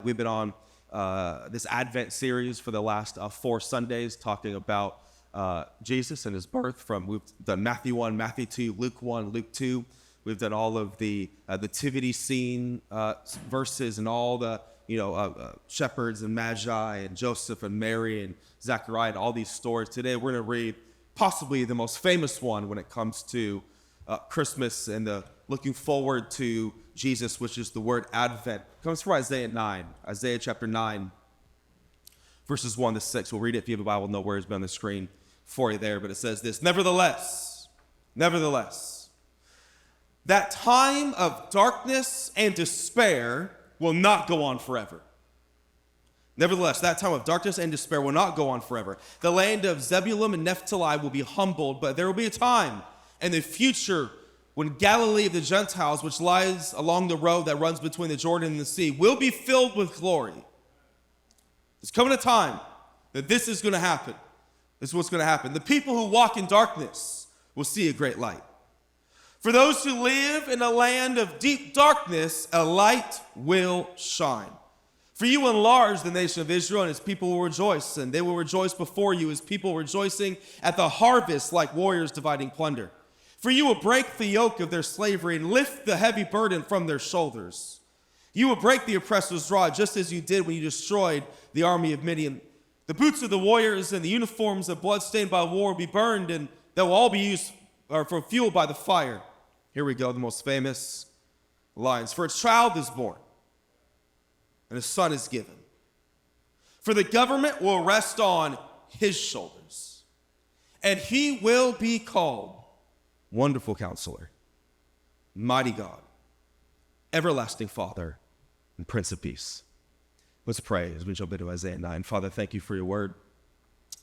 We've been on this Advent series for the last 4 Sundays talking about Jesus and his birth. We've done Matthew 1, Matthew 2, Luke 1, Luke 2. We've done all of the nativity scene verses and all the shepherds and magi and Joseph and Mary and Zechariah and all these stories. Today we're going to read possibly the most famous one when it comes to Christmas and the looking forward to Jesus, which is the word Advent. It comes from Isaiah 9, Isaiah chapter 9, verses 1 to 6. We'll read it if you have a Bible, no worries, be on the screen for you there. But it says this: Nevertheless, that time of darkness and despair will not go on forever. Nevertheless, that time of darkness and despair will not go on forever. The land of Zebulun and Naphtali will be humbled, but there will be a time in the future when Galilee of the Gentiles, which lies along the road that runs between the Jordan and the sea, will be filled with glory. There's coming a time that this is going to happen. This is what's going to happen. The people who walk in darkness will see a great light. For those who live in a land of deep darkness, a light will shine. For you will enlarge the nation of Israel, and his people will rejoice, and they will rejoice before you as people rejoicing at the harvest, like warriors dividing plunder. For you will break the yoke of their slavery and lift the heavy burden from their shoulders. You will break the oppressor's rod, just as you did when you destroyed the army of Midian. The boots of the warriors and the uniforms of blood-stained by war will be burned, and they will all be used for fuel by the fire. Here we go, the most famous lines. For a child is born, and a son is given. For the government will rest on his shoulders, and he will be called Wonderful Counselor, Mighty God, Everlasting Father, and Prince of Peace. Let's pray as we jump into Isaiah 9. Father, thank you for your word.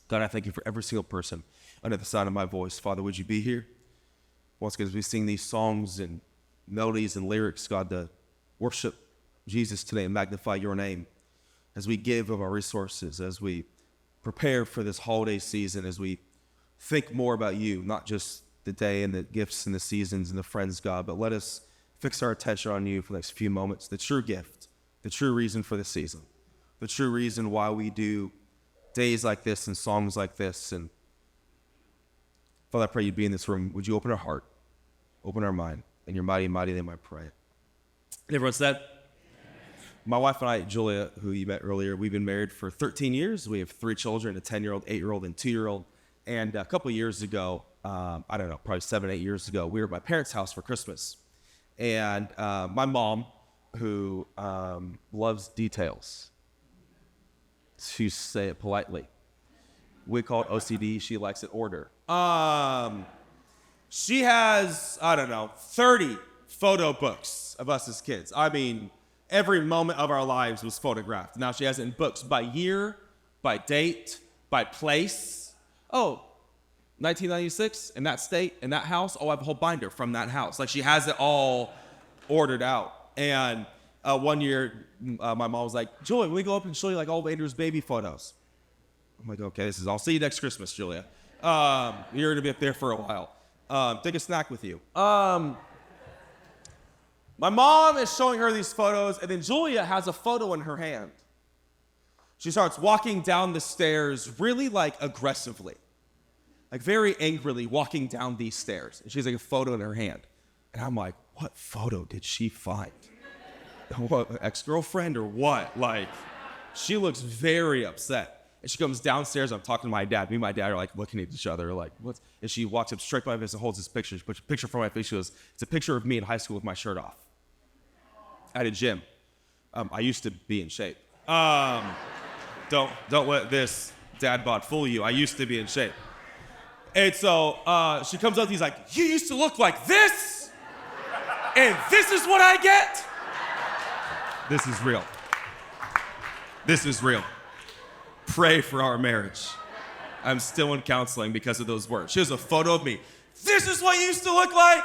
God, I thank you for every single person under the sound of my voice. Father, would you be here? Once again, as we sing these songs and melodies and lyrics, God, to worship Jesus today and magnify your name, as we give of our resources, as we prepare for this holiday season, as we think more about you, not just the day and the gifts and the seasons and the friends, God, but let us fix our attention on you for the next few moments, the true gift, the true reason for the season, the true reason why we do days like this and songs like this. And Father, I pray you'd be in this room. Would you open our heart, open our mind, in your mighty, mighty name I pray. And everyone said, my wife and I, Julia, who you met earlier, we've been married for 13 years. We have 3 children, a 10-year-old, 8-year-old, and 2-year-old. And a couple of years ago, I don't know, probably 7, 8 years ago, we were at my parents' house for Christmas. And my mom, who loves details, she used to say it politely. We call it OCD. She likes it order. She has, 30 photo books of us as kids. I mean, every moment of our lives was photographed. Now she has it in books by year, by date, by place. Oh, 1996 in that state, in that house. Oh, I have a whole binder from that house. Like, she has it all ordered out. And one year, my mom was like, Julia, we go up and show you like all of Andrew's baby photos. I'm like, okay, I'll see you next Christmas, Julia. You're gonna be up there for a while. Take a snack with you. My mom is showing her these photos, and then Julia has a photo in her hand. She starts walking down the stairs really like aggressively, like very angrily walking down these stairs. And she has like a photo in her hand. And I'm like, what photo did she find? What, ex-girlfriend or what? Like, she looks very upset. And she comes downstairs. I'm talking to my dad. Me and my dad are like looking at each other like, what? And she walks up straight by me and holds this picture. She puts a picture from my face. She goes, it's a picture of me in high school with my shirt off at a gym. I used to be in shape. Don't let this dad bod fool you. I used to be in shape. And so she comes up, he's like, you used to look like this, and this is what I get? This is real. This is real. Pray for our marriage. I'm still in counseling because of those words. She has a photo of me. This is what you used to look like.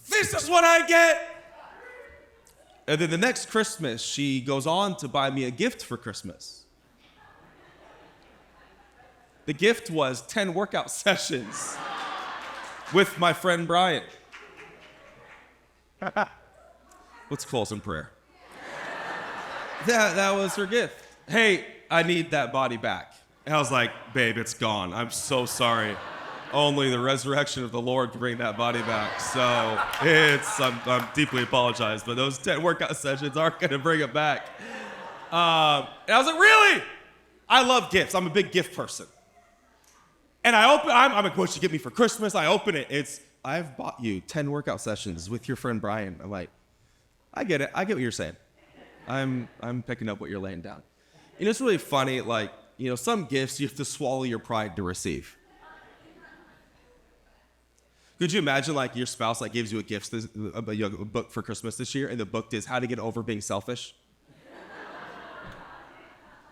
This is what I get. And then the next Christmas, she goes on to buy me a gift for Christmas. The gift was 10 workout sessions with my friend Brian. Let's close in prayer. That was her gift. Hey, I need that body back. And I was like, babe, it's gone. I'm so sorry. Only the resurrection of the Lord can bring that body back. So I'm deeply apologize, but those 10 workout sessions aren't going to bring it back. And I was like, really? I love gifts. I'm a big gift person. And I'm like, what should you get me for Christmas? I open it. I've bought you 10 workout sessions with your friend Brian. I'm like, I get it. I get what you're saying. I'm picking up what you're laying down. You know, it's really funny, like, you know, some gifts you have to swallow your pride to receive. Could you imagine, like, your spouse, like, gives you a book for Christmas this year, and the book is How to Get Over Being Selfish?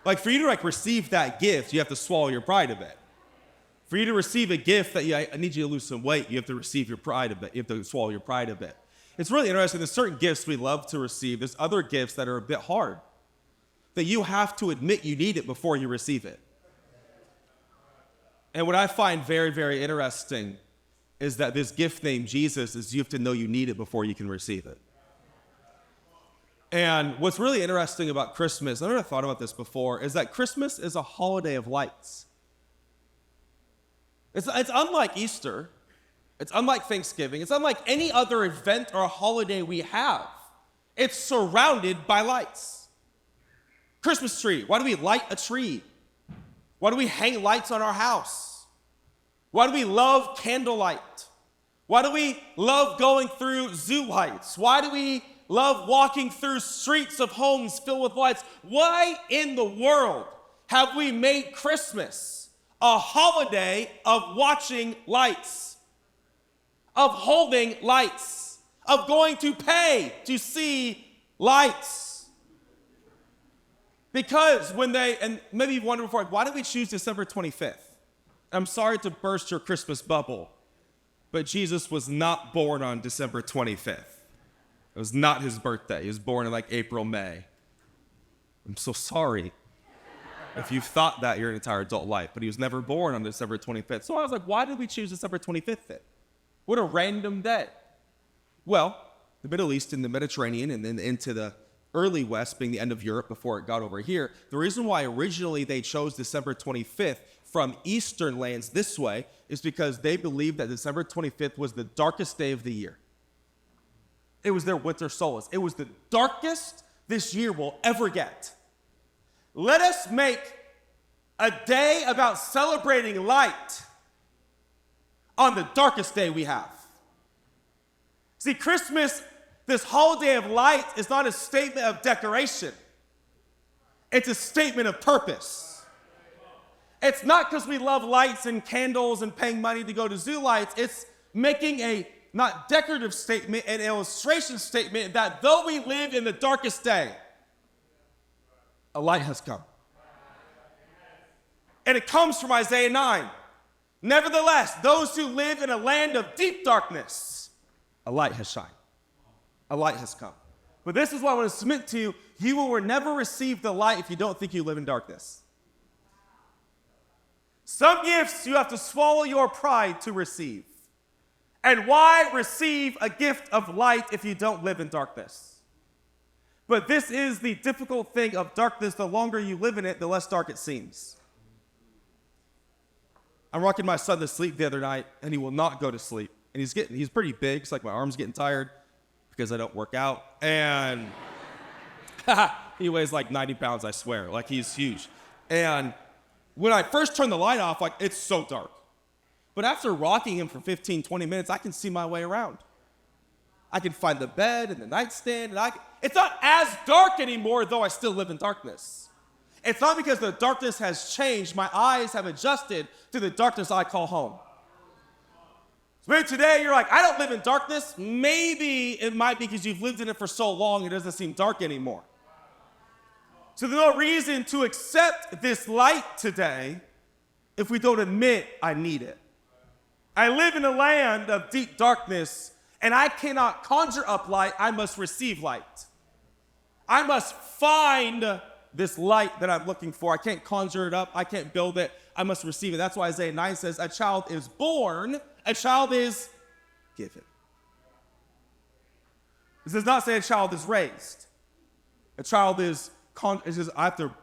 Like, for you to, like, receive that gift, you have to swallow your pride a bit. For you to receive a gift that I need you to lose some weight, you have to receive your pride a bit. You have to swallow your pride a bit. It's really interesting. There's certain gifts we love to receive. There's other gifts that are a bit hard, that you have to admit you need it before you receive it. And what I find very, very interesting is that this gift named Jesus is you have to know you need it before you can receive it. And what's really interesting about Christmas, I've never thought about this before, is that Christmas is a holiday of lights. It's unlike Easter. It's unlike Thanksgiving. It's unlike any other event or holiday we have. It's surrounded by lights. Christmas tree. Why do we light a tree? Why do we hang lights on our house? Why do we love candlelight? Why do we love going through zoo lights? Why do we love walking through streets of homes filled with lights? Why in the world have we made Christmas a holiday of watching lights, of holding lights, of going to pay to see lights? Because and maybe you've wondered before, why did we choose December 25th? I'm sorry to burst your Christmas bubble, but Jesus was not born on December 25th. It was not his birthday. He was born in like April, May. I'm so sorry if you've thought that your entire adult life, but he was never born on December 25th. So I was like, why did we choose December 25th then? What a random day. Well, the Middle East and the Mediterranean and then into the early West, being the end of Europe before it got over here, the reason why originally they chose December 25th from Eastern lands this way is because they believed that December 25th was the darkest day of the year. It was their winter solstice. It was the darkest this year will ever get. Let us make a day about celebrating light on the darkest day we have. See, Christmas, this holiday of light, is not a statement of decoration. It's a statement of purpose. It's not because we love lights and candles and paying money to go to zoo lights. It's making a not decorative statement, an illustration statement that though we live in the darkest day, a light has come. And it comes from Isaiah 9. Nevertheless, those who live in a land of deep darkness, a light has shined. A light has come. But this is what I want to submit to you. You will never receive the light if you don't think you live in darkness. Some gifts you have to swallow your pride to receive. And why receive a gift of light if you don't live in darkness? But this is the difficult thing of darkness. The longer you live in it, the less dark it seems. I'm rocking my son to sleep the other night, and he will not go to sleep. And he's pretty big. It's like my arm's getting tired because I don't work out. And he weighs like 90 pounds, I swear. Like, he's huge. And when I first turn the light off, like, it's so dark. But after rocking him for 15, 20 minutes, I can see my way around. I can find the bed and the nightstand. It's not as dark anymore, though I still live in darkness. It's not because the darkness has changed. My eyes have adjusted to the darkness I call home. So maybe today you're like, I don't live in darkness. Maybe it might be because you've lived in it for so long, it doesn't seem dark anymore. So there's no reason to accept this light today if we don't admit I need it. I live in a land of deep darkness, and I cannot conjure up light. I must receive light. I must find this light that I'm looking for. I can't conjure it up. I can't build it. I must receive it. That's why Isaiah 9 says, a child is born, a child is given. This does not say a child is raised. A child is I have to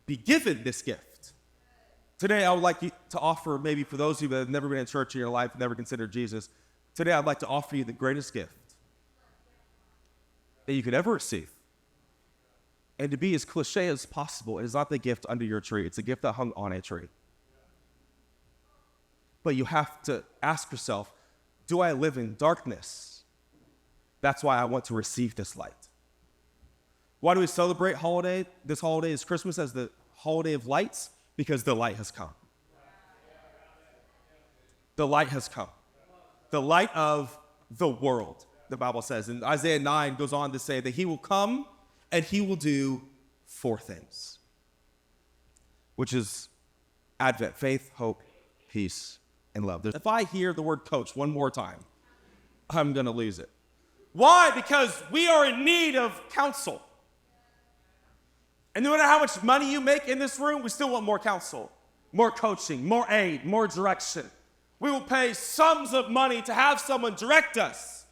be given this gift. Today, I would like to offer, maybe for those of you that have never been in church in your life, never considered Jesus, today I'd like to offer you the greatest gift that you could ever receive. And to be as cliche as possible, it is not the gift under your tree. It's a gift that hung on a tree. But you have to ask yourself, do I live in darkness? That's why I want to receive this light. Why do we celebrate this holiday is Christmas as the holiday of lights? Because the light has come. The light has come. The light of the world, the Bible says. And Isaiah 9 goes on to say that he will come and he will do 4 things, which is Advent: faith, hope, peace, and love. If I hear the word coach one more time, I'm going to lose it. Why? Because we are in need of counsel. And no matter how much money you make in this room, we still want more counsel, more coaching, more aid, more direction. We will pay sums of money to have someone direct us,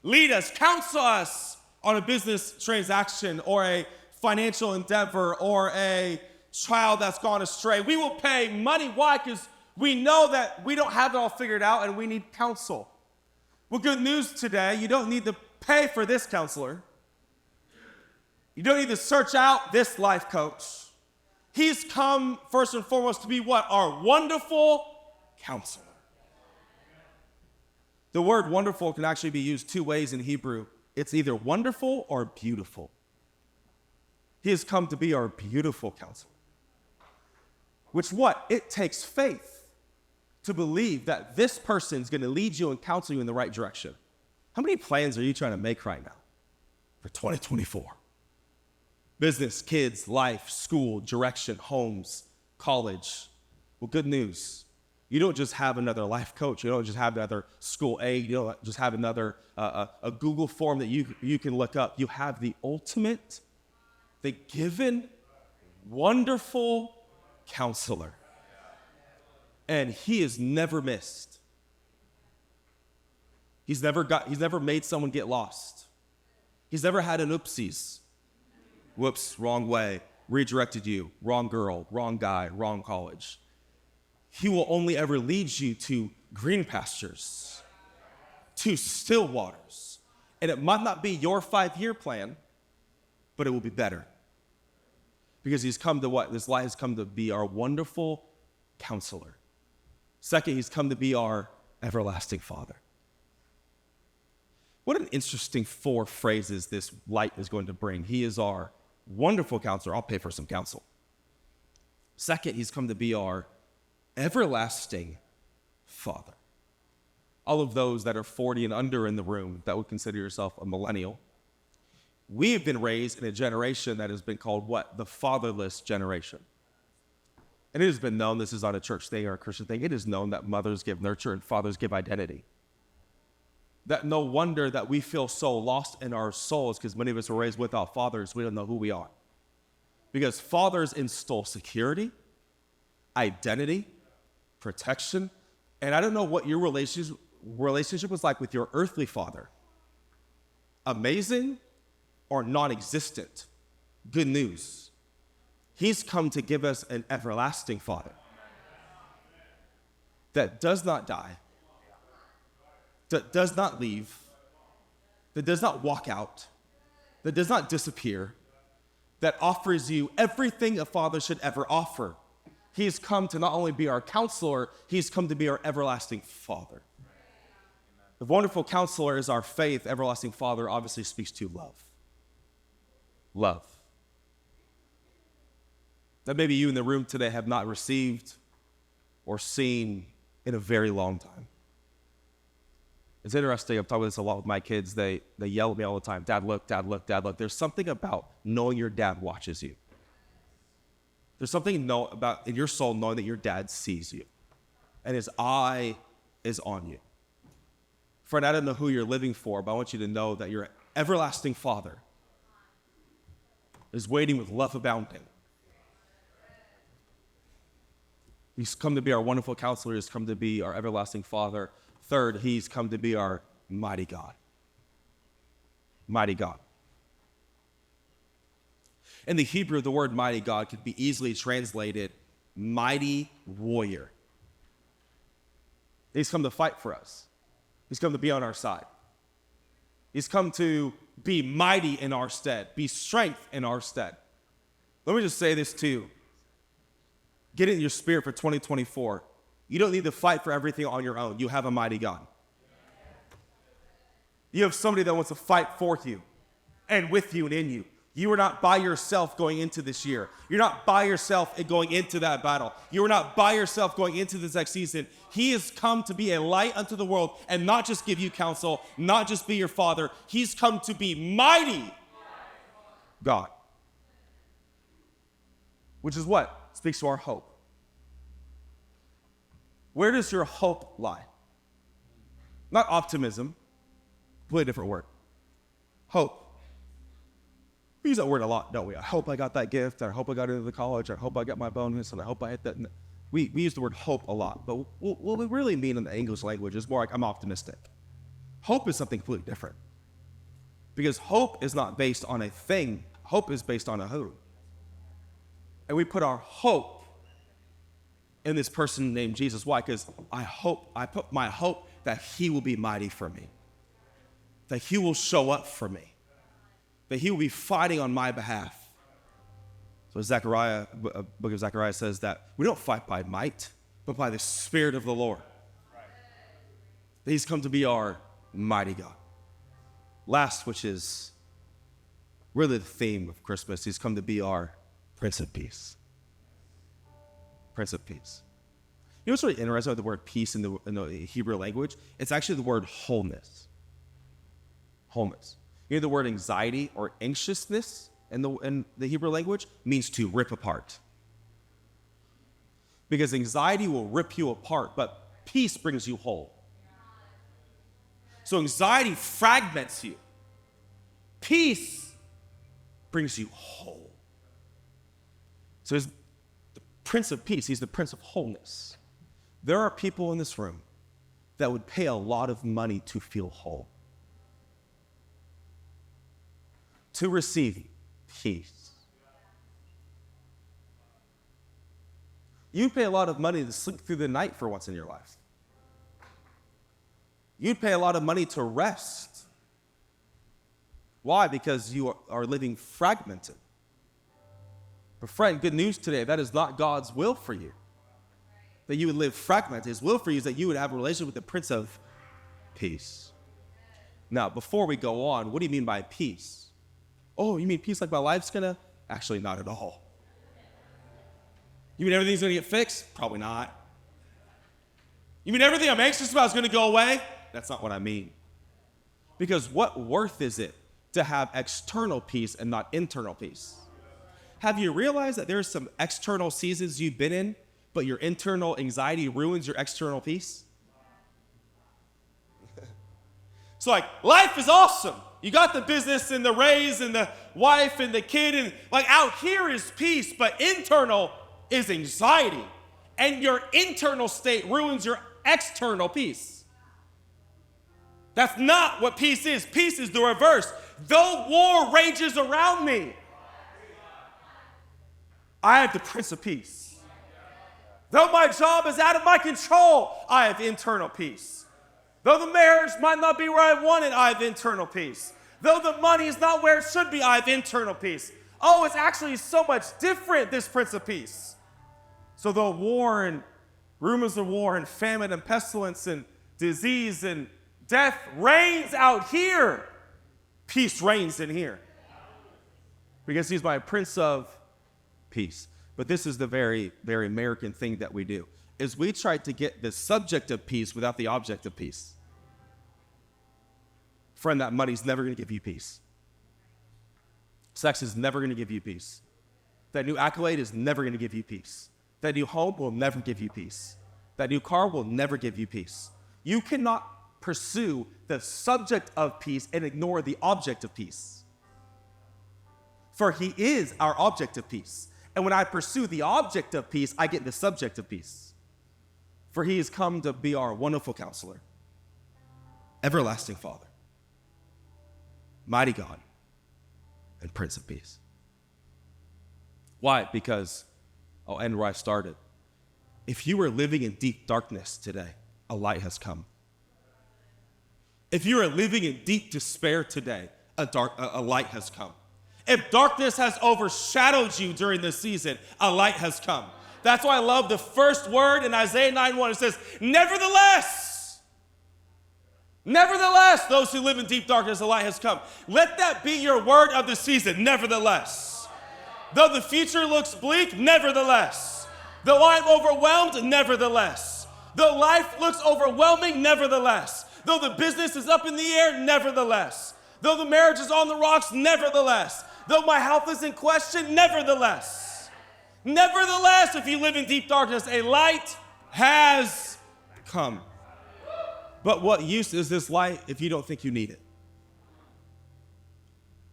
lead us, counsel us on a business transaction or a financial endeavor or a child that's gone astray. We will pay money. Why? Because we know that we don't have it all figured out and we need counsel. Well, good news today, you don't need to pay for this counselor. You don't need to search out this life coach. He's come first and foremost to be what? Our wonderful counselor. The word wonderful can actually be used 2 ways in Hebrew. It's either wonderful or beautiful. He has come to be our beautiful counselor. Which what? It takes faith to believe that this person is going to lead you and counsel you in the right direction. How many plans are you trying to make right now for 2024? Business, kids, life, school, direction, homes, college. Well, good news. You don't just have another life coach. You don't just have another school aid. You don't just have another a Google form that you can look up. You have the ultimate, the given, wonderful counselor. And he is never missed. He's never made someone get lost. He's never had an oopsies. Whoops, wrong way, redirected you, wrong girl, wrong guy, wrong college. He will only ever lead you to green pastures, to still waters. And it might not be your 5-year plan, but it will be better. Because he's come to what? This light has come to be our wonderful counselor. Second, he's come to be our everlasting Father. What an interesting 4 phrases this light is going to bring. He is our wonderful counselor. I'll pay for some counsel. Second, he's come to be our everlasting Father. All of those that are 40 and under in the room that would consider yourself a millennial, we have been raised in a generation that has been called what? The fatherless generation. And it has been known, this is not a church thing or a Christian thing, it is known that mothers give nurture and fathers give identity. That no wonder that we feel so lost in our souls because many of us were raised without fathers. We don't know who we are. Because fathers instill security, identity, protection. And I don't know what your relationship was like with your earthly father. Amazing or non-existent? Good news. He's come to give us an everlasting Father that does not die, that does not leave, that does not walk out, that does not disappear, that offers you everything a father should ever offer. He's come to not only be our counselor, he's come to be our everlasting Father. The wonderful counselor is our faith. Everlasting Father obviously speaks to love. Love. That maybe you in the room today have not received or seen in a very long time. It's interesting, I'm talking about this a lot with my kids. They yell at me all the time, Dad, look, Dad, look, Dad, look. There's something about knowing your dad watches you. There's something about in your soul knowing that your dad sees you and his eye is on you. Friend, I don't know who you're living for, but I want you to know that your everlasting Father is waiting with love abounding. He's come to be our wonderful counselor. He's come to be our everlasting Father. Third, he's come to be our mighty God. Mighty God. In the Hebrew, the word mighty God could be easily translated mighty warrior. He's come to fight for us. He's come to be on our side. He's come to be mighty in our stead, be strength in our stead. Let me just say this too. Get it in your spirit for 2024. You don't need to fight for everything on your own. You have a mighty God. You have somebody that wants to fight for you and with you and in you. You are not by yourself going into this year. You're not by yourself going into that battle. You are not by yourself going into this next season. He has come to be a light unto the world and not just give you counsel, not just be your father. He's come to be mighty God. Which is what? Speaks to our hope. Where does your hope lie? Not optimism. Completely different word. Hope. We use that word a lot, don't we? I hope I got that gift. I hope I got into the college. I hope I got my bonus. And I hope I hit that. We use the word hope a lot. But what we really mean in the English language is more like I'm optimistic. Hope is something completely different. Because hope is not based on a thing. Hope is based on a who. And we put our hope in this person named Jesus. Why? Because I put my hope that he will be mighty for me. That he will show up for me. That he will be fighting on my behalf. So Zechariah, book of Zechariah says that we don't fight by might, but by the Spirit of the Lord. That he's come to be our mighty God. Last, which is really the theme of Christmas, he's come to be our Prince of Peace. Prince of Peace. You know what's really interesting about the word peace in the Hebrew language? It's actually the word wholeness. Wholeness. You know the word anxiety or anxiousness in the Hebrew language means to rip apart. Because anxiety will rip you apart, but peace brings you whole. So anxiety fragments you. Peace brings you whole. So he's the Prince of Peace. He's the Prince of Wholeness. There are people in this room that would pay a lot of money to feel whole. To receive peace. You'd pay a lot of money to sleep through the night for once in your life. You'd pay a lot of money to rest. Why? Because you are living fragmented. But friend, good news today, that is not God's will for you. That you would live fragmented. His will for you is that you would have a relationship with the Prince of Peace. Now, before we go on, what do you mean by peace? Oh, you mean peace like my life's gonna? Actually, not at all. You mean everything's gonna get fixed? Probably not. You mean everything I'm anxious about is gonna go away? That's not what I mean. Because what worth is it to have external peace and not internal peace? Have you realized that there's some external seasons you've been in, but your internal anxiety ruins your external peace? So like, life is awesome. You got the business and the raise and the wife and the kid, and like out here is peace, but internal is anxiety. And your internal state ruins your external peace. That's not what peace is. Peace is the reverse. Though war rages around me, I have the Prince of Peace. Though my job is out of my control, I have internal peace. Though the marriage might not be where I want it, I have internal peace. Though the money is not where it should be, I have internal peace. Oh, it's actually so much different, this Prince of Peace. So though war and rumors of war and famine and pestilence and disease and death reigns out here, peace reigns in here. Because he's my Prince of Peace. But this is the very, very American thing that we do, is we try to get the subject of peace without the object of peace. Friend, that money's never going to give you peace. Sex is never going to give you peace. That new accolade is never going to give you peace. That new home will never give you peace. That new car will never give you peace. You cannot pursue the subject of peace and ignore the object of peace. For he is our object of peace. And when I pursue the object of peace, I get the subject of peace. For he has come to be our wonderful counselor, everlasting Father, mighty God, and Prince of Peace. Why? Because I'll end where I started. If you are living in deep darkness today, a light has come. If you are living in deep despair today, a light has come. If darkness has overshadowed you during this season, a light has come. That's why I love the first word in Isaiah 9:1. It says, nevertheless, those who live in deep darkness, a light has come. Let that be your word of the season, nevertheless. Though the future looks bleak, nevertheless. Though I'm overwhelmed, nevertheless. Though life looks overwhelming, nevertheless. Though the business is up in the air, nevertheless. Though the marriage is on the rocks, nevertheless. Though my health is in question, nevertheless. Nevertheless, if you live in deep darkness, a light has come. But what use is this light if you don't think you need it?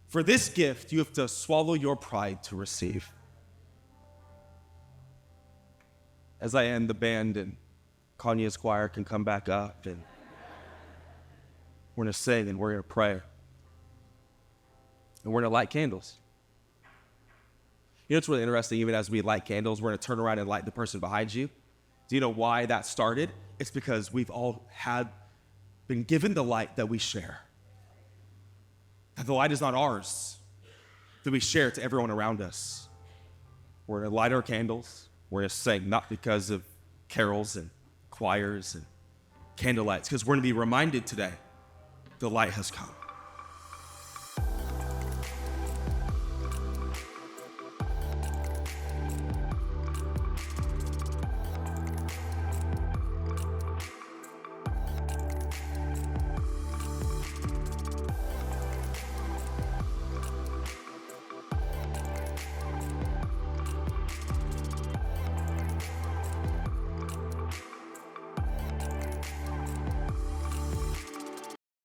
For this gift, you have to swallow your pride to receive. As I end, the band and Kanye's choir can come back up, and we're going to sing and we're going to pray. And we're going to light candles. You know what's really interesting? Even as we light candles, we're going to turn around and light the person behind you. Do you know why that started? It's because we've all been given the light that we share. And the light is not ours, that we share it to everyone around us. We're going to light our candles. We're going to sing, not because of carols and choirs and candlelights, because we're going to be reminded today the light has come.